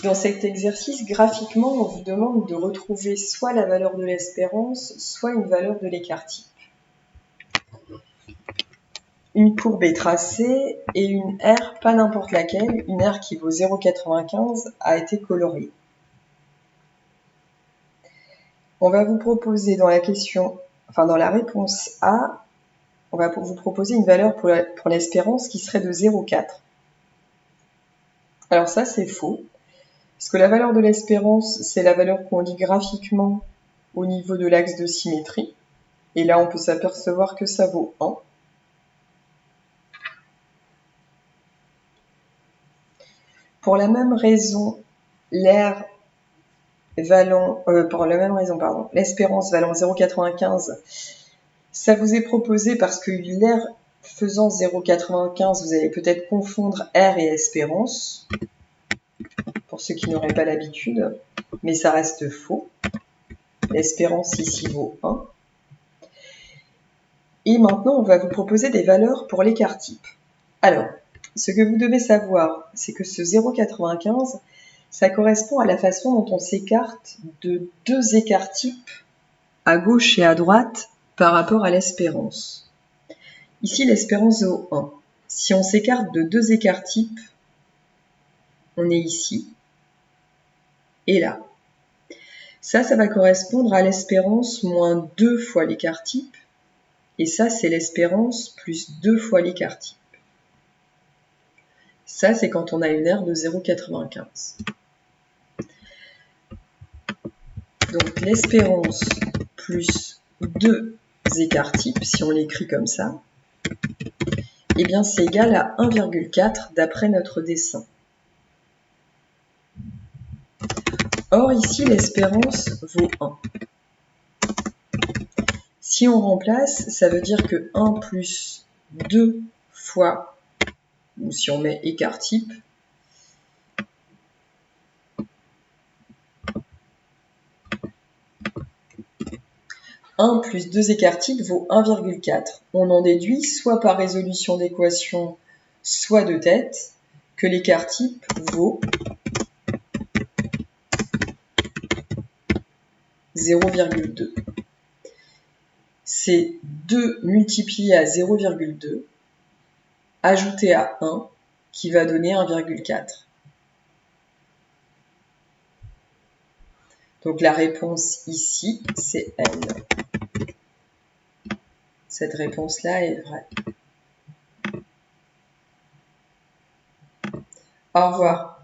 Dans cet exercice, graphiquement, on vous demande de retrouver soit la valeur de l'espérance, soit une valeur de l'écart-type. Une courbe est tracée et une R, pas n'importe laquelle, une R qui vaut 0,95 a été coloriée. On va vous proposer dans la question, dans la réponse A, on va vous proposer une valeur pour l'espérance qui serait de 0,4. Alors ça, c'est faux, parce que la valeur de l'espérance, c'est la valeur qu'on lit graphiquement au niveau de l'axe de symétrie. Et là, on peut s'apercevoir que ça vaut 1. Pour la même raison, l'espérance valant 0,95, ça vous est proposé parce que l'air faisant 0,95, vous allez peut-être confondre R et espérance, pour ceux qui n'auraient pas l'habitude, mais ça reste faux. L'espérance ici vaut 1. Et maintenant, on va vous proposer des valeurs pour l'écart-type. Alors, ce que vous devez savoir, c'est que ce 0,95, ça correspond à la façon dont on s'écarte de deux écarts-types à gauche et à droite par rapport à l'espérance. Ici, l'espérance vaut 1. Si on s'écarte de deux écarts-types, on est ici et là. Ça va correspondre à l'espérance moins 2 fois l'écart-type, et ça, c'est l'espérance plus 2 fois l'écart-type. Ça, c'est quand on a une R de 0,95. Donc, l'espérance plus 2 écarts-types, si on l'écrit comme ça, eh bien, c'est égal à 1,4 d'après notre dessin. Or, ici, l'espérance vaut 1. Si on remplace, ça veut dire que 1 plus 2 fois, ou si on met écart-type, plus 2 écart-types vaut 1,4. On en déduit, soit par résolution d'équation, soit de tête, que l'écart-type vaut 0,2. C'est 2 multiplié à 0,2, ajouté à 1, qui va donner 1,4. Donc la réponse ici, c'est N. Cette réponse-là est vraie. Au revoir.